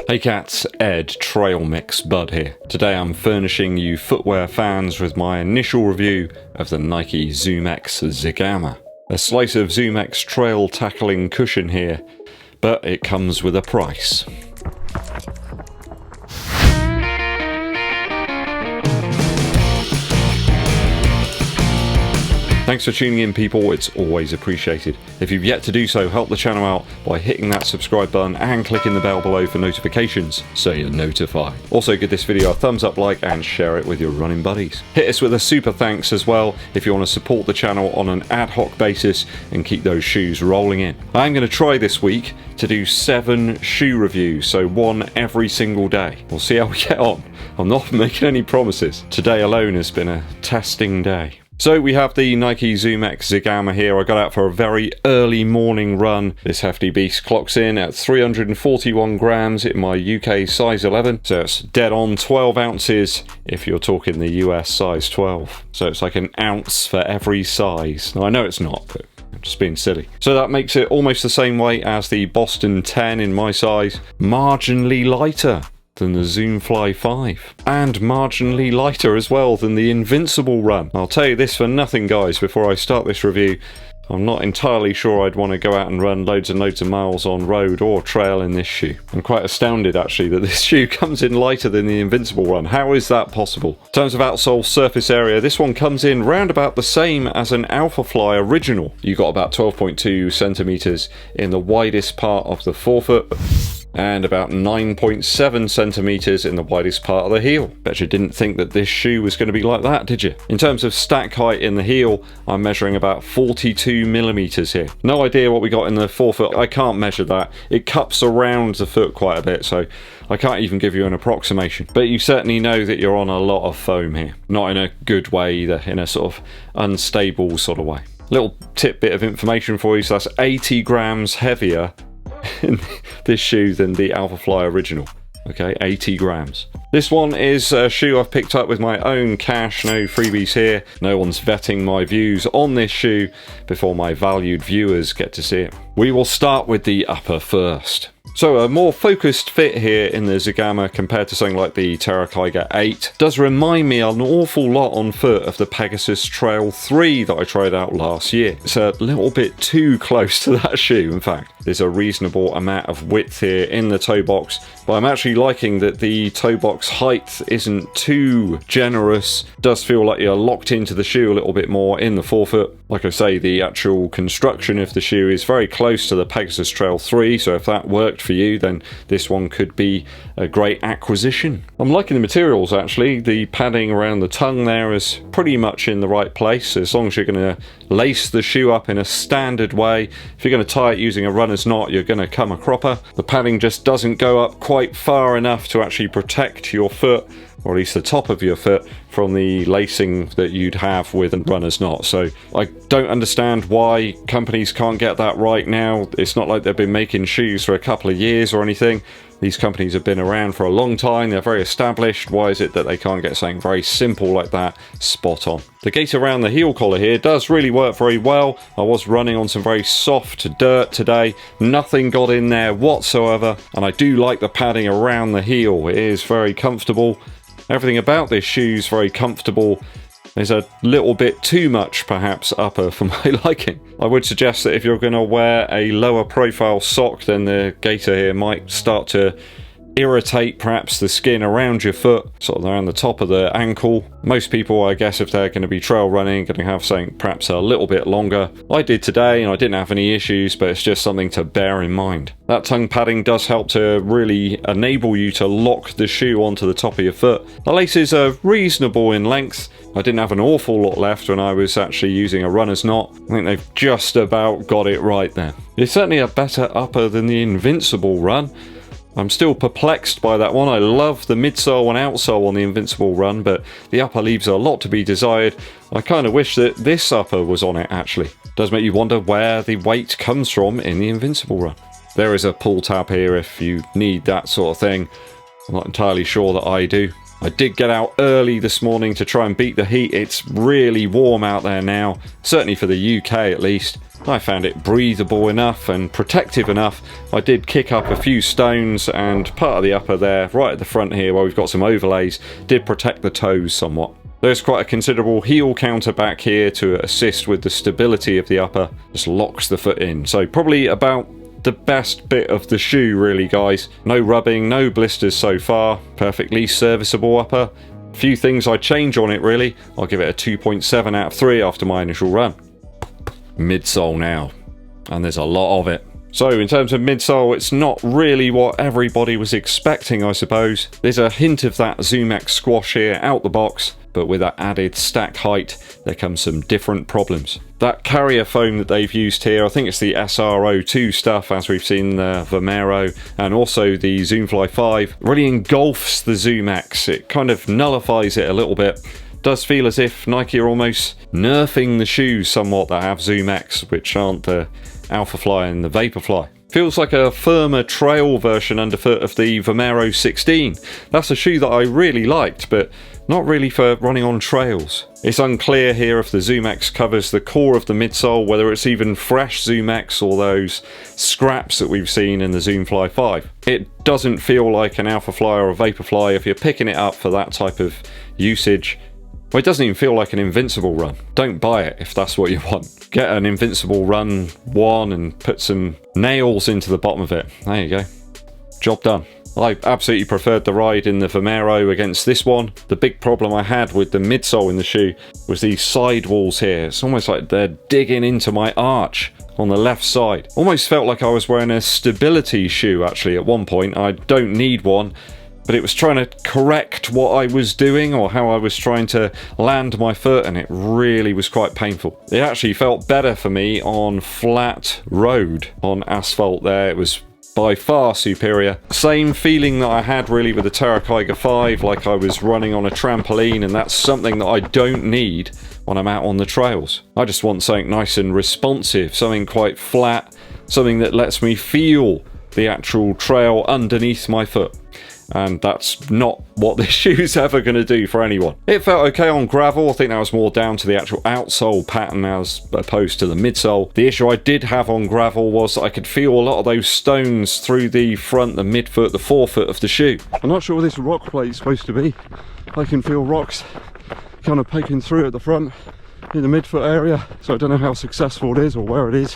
Hey cats, Ed, Trail Mix Bud here. Today I'm furnishing you footwear fans with my initial review of the NIKE ZOOMX ZEGAMA. A slice of ZOOMX trail tackling cushion here, but it comes with a price. Thanks for tuning in, people, it's always appreciated. If you've yet to do so, help the channel out by hitting that subscribe button and clicking the bell below for notifications so you're notified. Also give this video a thumbs up, like, and share it with your running buddies. Hit us with a super thanks as well if you want to support the channel on an ad hoc basis and keep those shoes rolling in. I'm going to try this week to do 7 shoe reviews, so one every single day. We'll see how we get on. I'm not making any promises. Today alone has been a testing day. So we have the NIKE ZOOMX ZEGAMA here. I got out for a very early morning run. This hefty beast clocks in at 341 grams in my UK size 11. So it's dead on 12 ounces if you're talking the US size 12. So it's like an ounce for every size. Now I know it's not, but I'm just being silly. So that makes it almost the same weight as the Boston 10 in my size. Marginally lighter than the Zoomfly 5, and marginally lighter as well than the Invincible run. I'll tell you this for nothing, guys, before I start this review, I'm not entirely sure I'd want to go out and run loads and loads of miles on road or trail in this shoe. I'm quite astounded actually that this shoe comes in lighter than the Invincible run. How is that possible? In terms of outsole surface area, this one comes in round about the same as an Alphafly original. You got about 12.2 centimeters in the widest part of the forefoot, and about 9.7 centimeters in the widest part of the heel. Bet you didn't think that this shoe was going to be like that, did you? In terms of stack height in the heel, I'm measuring about 42 millimeters here. No idea what we got in the forefoot. I can't measure that. It cups around the foot quite a bit, so I can't even give you an approximation. But you certainly know that you're on a lot of foam here. Not in a good way either, in a sort of unstable sort of way. Little tidbit of information for you, so that's 80 grams heavier in this shoe than the Alphafly original. Okay, 80 grams. This one is a shoe I've picked up with my own cash, no freebies here. No one's vetting my views on this shoe before my valued viewers get to see it. We will start with the upper first. So a more focused fit here in the ZEGAMA compared to something like the Terra Kyger 8 does remind me an awful lot on foot of the Pegasus Trail 3 that I tried out last year. It's a little bit too close to that shoe, in fact. There's a reasonable amount of width here in the toe box, but I'm actually liking that the toe box height isn't too generous. It does feel like you're locked into the shoe a little bit more in the forefoot. Like I say, the actual construction of the shoe is very close to the Pegasus Trail 3, so if that worked for you, then this one could be a great acquisition. I'm liking the materials actually. The padding around the tongue there is pretty much in the right place, as long as you're going to lace the shoe up in a standard way. If you're going to tie it using a runner's knot, you're going to come a cropper. The padding just doesn't go up quite far enough to actually protect your foot, or at least the top of your foot, from the lacing that you'd have with a runner's knot. So I don't understand why companies can't get that right now. It's not like they've been making shoes for a couple of years or anything. These companies have been around for a long time, they're very established. Why is it that they can't get something very simple like that spot on? The gate around the heel collar here does really work very well. I was running on some very soft dirt today. Nothing got in there whatsoever, and I do like the padding around the heel. It is very comfortable. Everything about this shoe is very comfortable. There's a little bit too much, perhaps, upper for my liking. I would suggest that if you're going to wear a lower profile sock, then the gaiter here might start to irritate perhaps the skin around your foot, sort of around the top of the ankle. Most people, I guess, if they're going to be trail running, going to have something perhaps a little bit longer. I did today and I didn't have any issues, but it's just something to bear in mind. That tongue padding does help to really enable you to lock the shoe onto the top of your foot. The laces are reasonable in length. I didn't have an awful lot left when I was actually using a runner's knot. I think they've just about got it right there. It's certainly a better upper than the Invincible run. I'm still perplexed by that one. I love the midsole and outsole on the Invincible run, but the upper leaves a lot to be desired. I kind of wish that this upper was on it actually. It does make you wonder where the weight comes from in the Invincible run. There is a pull tab here if you need that sort of thing. I'm not entirely sure that I do. I did get out early this morning to try and beat the heat. It's really warm out there now, certainly for the UK at least. I found it breathable enough and protective enough. I did kick up a few stones, and part of the upper there, right at the front here where we've got some overlays, did protect the toes somewhat. There's quite a considerable heel counter back here to assist with the stability of the upper. Just locks the foot in. So probably about the best bit of the shoe really, guys. No rubbing, no blisters so far. Perfectly serviceable upper. A few things I'd change on it really. I'll give it a 2.7 out of 3 after my initial run. Midsole now, and there's a lot of it. So in terms of midsole, it's not really what everybody was expecting, I suppose. There's a hint of that ZoomX squash here out the box, but with that added stack height, there comes some different problems. That carrier foam that they've used here, I think it's the SR02 stuff, as we've seen the Vomero, and also the Zoomfly 5, really engulfs the ZoomX. It kind of nullifies it a little bit. Does feel as if Nike are almost nerfing the shoes somewhat that have ZoomX, which aren't the Alphafly and the Vaporfly. Feels like a firmer trail version underfoot of the Vomero 16. That's a shoe that I really liked, but not really for running on trails. It's unclear here if the ZoomX covers the core of the midsole, whether it's even fresh ZoomX or those scraps that we've seen in the Zoomfly 5. It doesn't feel like an Alphafly or a Vaporfly if you're picking it up for that type of usage. Well, it doesn't even feel like an invincible run. Don't buy it if that's what you want. Get an invincible run 1 and put some nails into the bottom of it. There you go. Job done. I absolutely preferred the ride in the Vomero against this one. The big problem I had with the midsole in the shoe was these sidewalls here. It's almost like they're digging into my arch on the left side. Almost felt like I was wearing a stability shoe actually at one point. I don't need one, but it was trying to correct what I was doing or how I was trying to land my foot, and it really was quite painful. It actually felt better for me on flat road, on asphalt there. It was by far superior. Same feeling that I had really with the Terrakiga 5, like I was running on a trampoline, and that's something that I don't need when I'm out on the trails. I just want something nice and responsive, something quite flat, something that lets me feel the actual trail underneath my foot. And that's not what this shoe's ever going to do for anyone. It felt okay on gravel. I think that was more down to the actual outsole pattern as opposed to the midsole. The issue I did have on gravel was that I could feel a lot of those stones through the front, the midfoot, the forefoot of the shoe. I'm not sure what this rock plate is supposed to be. I can feel rocks kind of poking through at the front in the midfoot area, so I don't know how successful it is or where it is,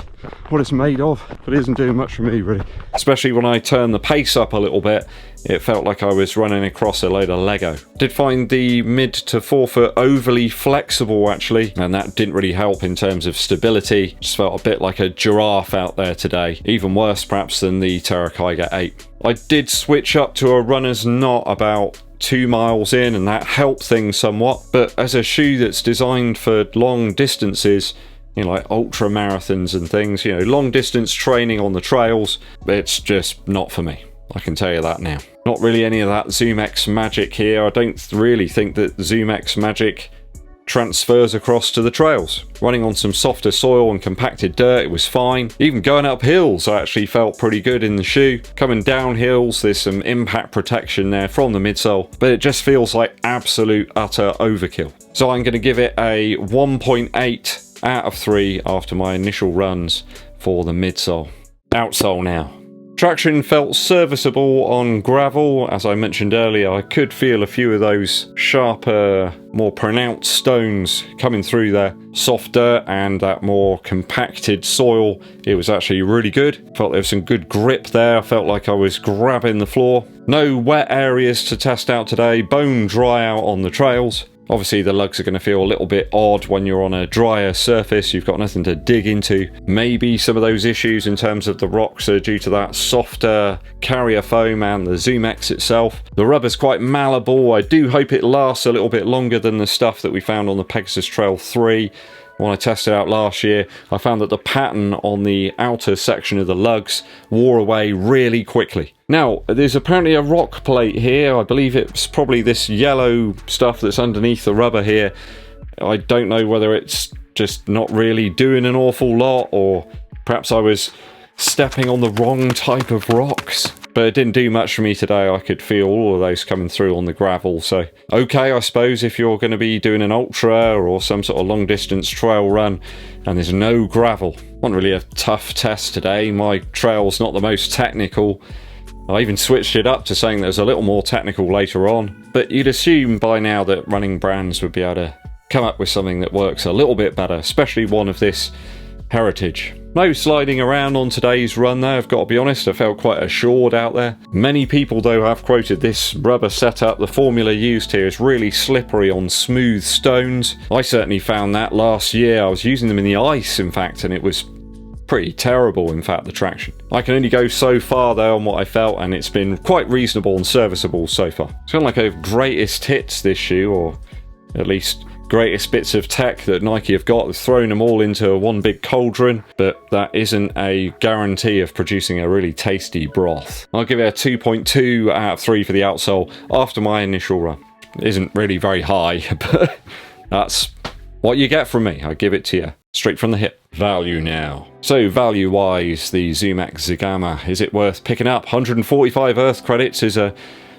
what it's made of, but it isn't doing much for me really. Especially when I turn the pace up a little bit, it felt like I was running across a load of Lego. Did find the mid to forefoot overly flexible actually, and that didn't really help in terms of stability. Just felt a bit like a giraffe out there today, even worse perhaps than the Terrakiga 8. I did switch up to a runner's knot about 2 miles in, and that helped things somewhat, but as a shoe that's designed for long distances, you know, like ultra marathons and things, you know, long distance training on the trails, it's just not for me. I can tell you that now. Not really any of that ZoomX magic here. I don't really think that ZoomX magic transfers across to the trails. Running on some softer soil and compacted dirt, it was fine. Even going up hills, I actually felt pretty good in the shoe. Coming down hills, there's some impact protection there from the midsole, but it just feels like absolute utter overkill. So I'm going to give it a 1.8 out of 3 after my initial runs for the midsole. Outsole now. Traction felt serviceable on gravel. As I mentioned earlier, I could feel a few of those sharper, more pronounced stones coming through there. Softer and that more compacted soil, it was actually really good. Felt there was some good grip there. I felt like I was grabbing the floor. No wet areas to test out today. Bone dry out on the trails. Obviously the lugs are going to feel a little bit odd when you're on a drier surface, you've got nothing to dig into. Maybe some of those issues in terms of the rocks are due to that softer carrier foam and the ZoomX itself. The rubber's quite malleable. I do hope it lasts a little bit longer than the stuff that we found on the Pegasus Trail 3. When I tested out last year, I found that the pattern on the outer section of the lugs wore away really quickly. Now, there's apparently a rock plate here. I believe it's probably this yellow stuff that's underneath the rubber here. I don't know whether it's just not really doing an awful lot, or perhaps I was stepping on the wrong type of rocks. but it didn't do much for me today. I could feel all of those coming through on the gravel. So, okay, I suppose if you're going to be doing an ultra or some sort of long distance trail run and there's no gravel, wasn't really a tough test today. My trail's not the most technical. I even switched it up to saying there's a little more technical later on. But you'd assume by now that running brands would be able to come up with something that works a little bit better, especially one of this heritage. No sliding around on today's run though, I've got to be honest. I felt quite assured out there. Many people though have quoted this rubber setup. The formula used here is really slippery on smooth stones. I certainly found that last year. I was using them in the ice in fact, and it was pretty terrible in fact, the traction. I can only go so far though on what I felt, and it's been quite reasonable and serviceable so far. It's kind of like a greatest hits, this shoe, or at least greatest bits of tech that Nike have got. They've thrown them all into one big cauldron, but that isn't a guarantee of producing a really tasty broth. I'll give it a 2.2 out of 3 for the outsole after my initial run. It isn't really very high, but that's what you get from me. I give it to you straight from the hip. Value now. So value wise, the ZOOMX ZEGAMA, is it worth picking up? 145 earth credits is a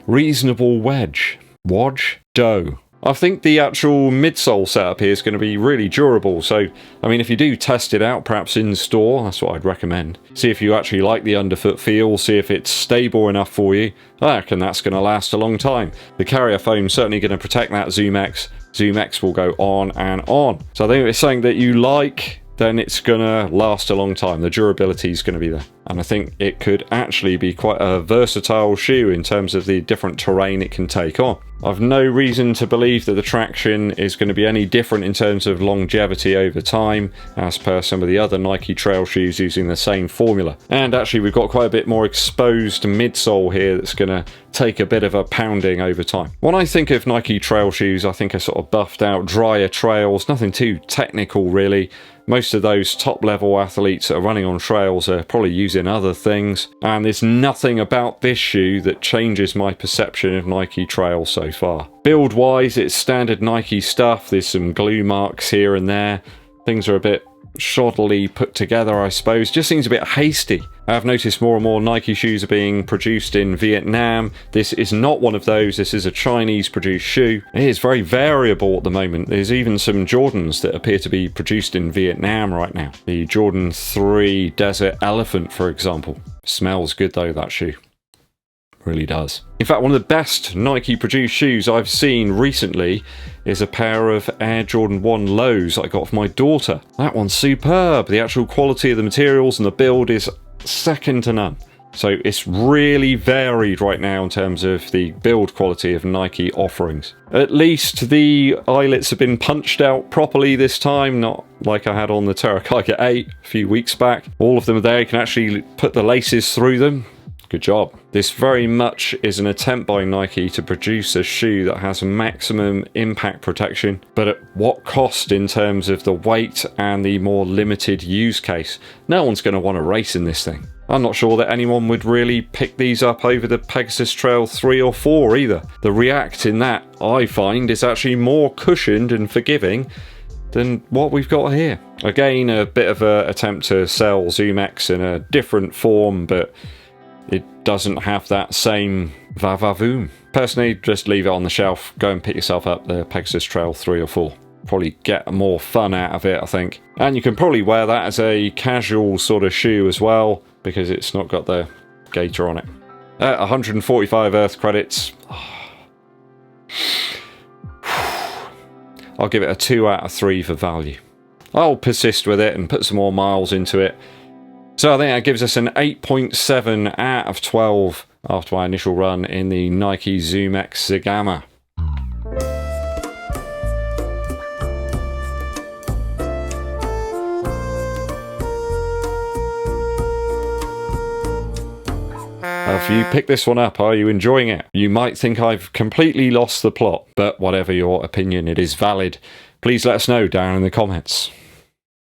reasonable wedge. Wodge? Dough. I think the actual midsole setup here is going to be really durable. So, I mean, if you do test it out, perhaps in store, that's what I'd recommend. See if you actually like the underfoot feel, see if it's stable enough for you. I reckon that's going to last a long time. The carrier foam's certainly going to protect that ZOOMX. ZOOMX will go on and on. So I think if it's something that you like, then it's going to last a long time. The durability is going to be there. And I think it could actually be quite a versatile shoe in terms of the different terrain it can take on. I've no reason to believe that the traction is going to be any different in terms of longevity over time, as per some of the other Nike trail shoes using the same formula. And actually we've got quite a bit more exposed midsole here that's going to take a bit of a pounding over time. When I think of Nike trail shoes, I think of sort of buffed out, drier trails, nothing too technical really. Most of those top level athletes that are running on trails are probably using other things, and there's nothing about this shoe that changes my perception of Nike trail so far. Build wise, it's standard Nike stuff. There's some glue marks here and there. Things are a bit shoddily put together, I suppose. Just seems a bit hasty. I've noticed more and more Nike shoes are being produced in Vietnam. This is not one of those. This is a Chinese produced shoe. It is very variable at the moment. There's even some Jordans that appear to be produced in Vietnam right now. The Jordan 3 Desert Elephant, for example. Smells good though, that shoe. Really does. In fact, one of the best Nike produced shoes I've seen recently is a pair of Air Jordan 1 lows I got for my daughter. That one's superb. The actual quality of the materials and the build is second to none. So it's really varied right now in terms of the build quality of Nike offerings. At least the eyelets have been punched out properly this time, not like I had on the Terracotta 8 a few weeks back. All of them are there. You can actually put the laces through them. Good job. This very much is an attempt by Nike to produce a shoe that has maximum impact protection, but at what cost in terms of the weight and the more limited use case? No one's going to want to race in this thing. I'm not sure that anyone would really pick these up over the Pegasus Trail 3 or 4 either. The React in that, I find, is actually more cushioned and forgiving than what we've got here. Again, a bit of an attempt to sell ZOOMX in a different form, but it doesn't have that same va-va-voom. Personally, just leave it on the shelf. Go and pick yourself up the Pegasus Trail 3 or 4. Probably get more fun out of it, I think. And you can probably wear that as a casual sort of shoe as well, because it's not got the gator on it. 145 earth credits. I'll give it a 2 out of 3 for value. I'll persist with it and put some more miles into it. So I think that gives us an 8.7 out of 12 after my initial run in the NIKE ZOOMX ZEGAMA. Have you picked this one up? Are you enjoying it? You might think I've completely lost the plot, but whatever your opinion, it is valid. Please let us know down in the comments.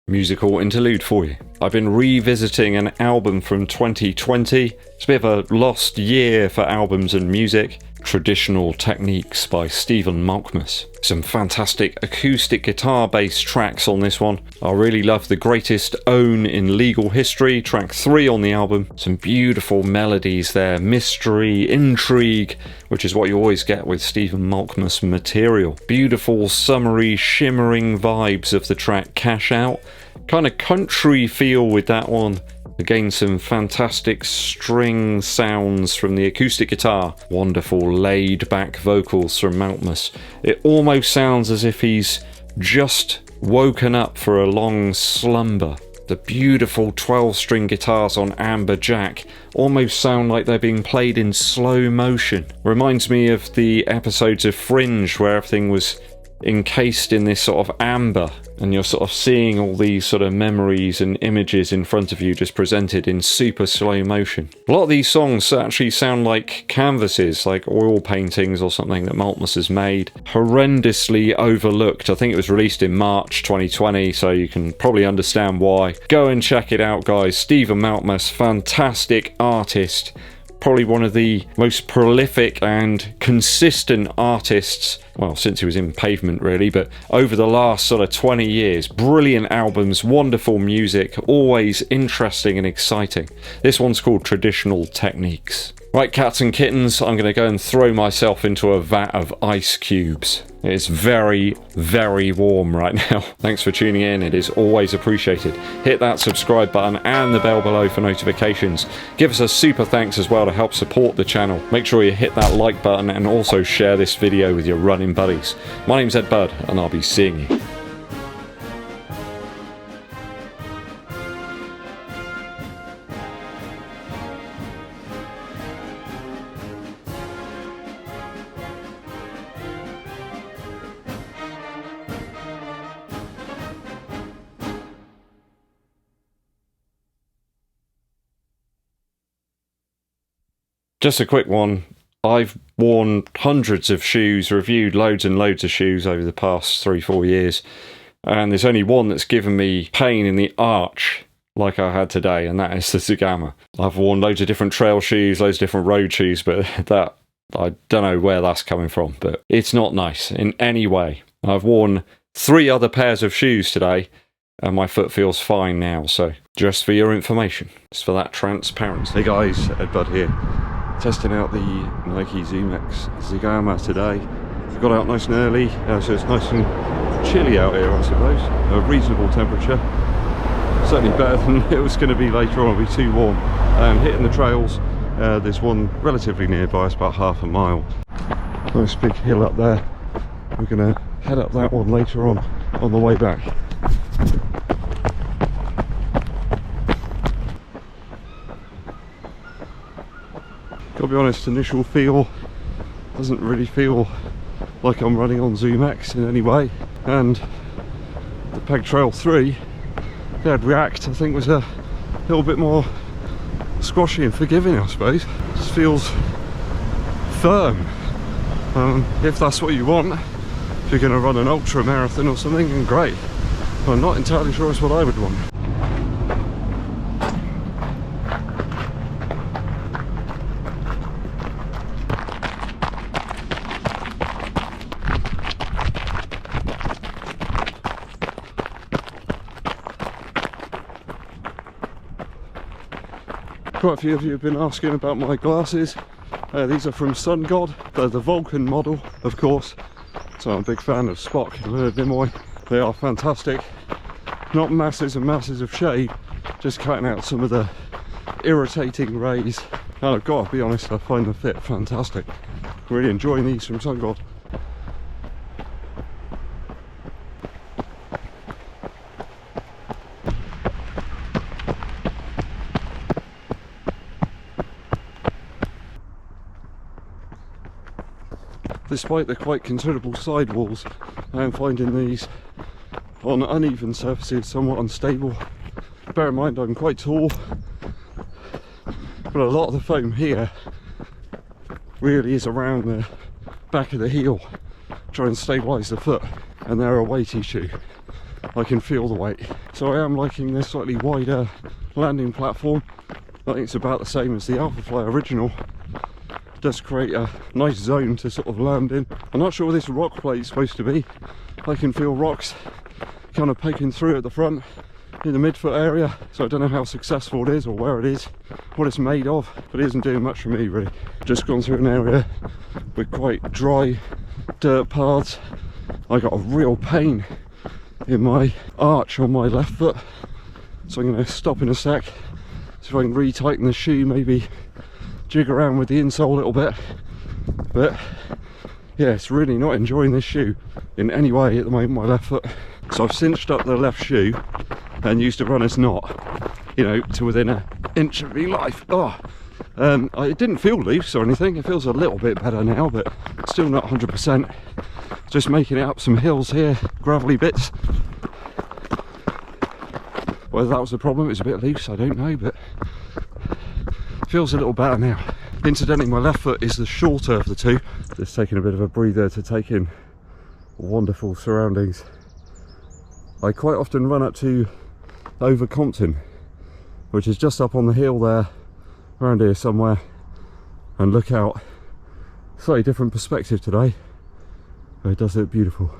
Musical interlude for you. I've been revisiting an album from 2020. It's a bit of a lost year for albums and music. Traditional Techniques by Stephen Malkmus. Some fantastic acoustic guitar based tracks on this one. I really love The Greatest Own in Legal History, track 3 on the album. Some beautiful melodies there, mystery, intrigue, which is what you always get with Stephen Malkmus material. Beautiful, summery, shimmering vibes of the track Cash Out. Kind of country feel with that one. Again, some fantastic string sounds from the acoustic guitar. Wonderful laid back vocals from Malkmus. It almost sounds as if he's just woken up for a long slumber. The beautiful 12-string guitars on Amber Jack almost sound like they're being played in slow motion. Reminds me of the episodes of Fringe where everything was encased in this sort of amber, and you're sort of seeing all these sort of memories and images in front of you just presented in super slow motion. A lot of these songs actually sound like canvases, like oil paintings or something that Malkmus has made. Horrendously overlooked. I think it was released in March 2020, so you can probably understand why. Go and check it out, guys. Stephen Malkmus, fantastic artist. Probably one of the most prolific and consistent artists, well, since he was in Pavement really, but over the last sort of 20 years. Brilliant albums, wonderful music, always interesting and exciting. This one's called Traditional Techniques. Right, cats and kittens, I'm going to go and throw myself into a vat of ice cubes. It's very, very warm right now. Thanks for tuning in. It is always appreciated. Hit that subscribe button and the bell below for notifications. Give us a super thanks as well to help support the channel. Make sure you hit that like button and also share this video with your running buddies. My name's Eddbud and I'll be seeing you. Just a quick one. I've worn hundreds of shoes, reviewed loads and loads of shoes over the past 3-4 years, and there's only one that's given me pain in the arch like I had today, and that is the Zegama. I've worn loads of different trail shoes, loads of different road shoes, but that, I don't know where that's coming from, but it's not nice in any way. I've worn 3 other pairs of shoes today, and my foot feels fine now, so just for your information, just for that transparency. Hey guys, Eddbud here. Testing out the NIKE ZOOMX ZEGAMA today. Got out nice and early, so it's nice and chilly out here, I suppose. A reasonable temperature. Certainly better than it was going to be later on, it'll be too warm. Hitting the trails, there's one relatively nearby, it's about half a mile. Nice big hill up there. We're going to head up that one later on the way back. Gotta be honest, initial feel doesn't really feel like I'm running on ZOOMX in any way, and the Peg Trail 3, the Ed React, I think was a little bit more squashy and forgiving, I suppose. Just feels firm. If that's what you want, if you're going to run an ultra marathon or something, then great. But I'm not entirely sure it's what I would want. Quite a few of you have been asking about my glasses. These are from Sun God. They're the Vulcan model, of course. So I'm a big fan of Spock and Leonard Nimoy. They are fantastic. Not masses and masses of shade, just cutting out some of the irritating rays. And I've got to be honest, I find the fit fantastic. Really enjoying these from Sun God. Despite the quite considerable sidewalls, I am finding these on uneven surfaces somewhat unstable. Bear in mind I'm quite tall, but a lot of the foam here really is around the back of the heel, trying to stabilise the foot, and they're a weighty shoe. I can feel the weight. So I am liking this slightly wider landing platform. I think it's about the same as the Alphafly original. does create a nice zone to sort of land in. I'm not sure where this rock plate is supposed to be. I can feel rocks kind of poking through at the front in the midfoot area, so I don't know how successful it is or where it is, what it's made of, but it isn't doing much for me really. Just gone through an area with quite dry dirt paths. I got a real pain in my arch on my left foot, so I'm going to stop in a sec, see if I can retighten the shoe, maybe jig around with the insole a little bit. But yeah, it's really not enjoying this shoe in any way at the moment, my left foot. So I've cinched up the left shoe and used a runner's knot, you know, to within an inch of me life. It didn't feel loose or anything. It feels a little bit better now, but still not 100%. Just making it up some hills here, gravelly bits. Whether that was the problem, it's a bit loose, I don't know, but it feels a little better now. Incidentally, my left foot is the shorter of the two. Just taking a bit of a breather to take in wonderful surroundings. I quite often run up to Overcompton, which is just up on the hill there, around here somewhere, and look out. Slightly different perspective today, but it does look beautiful.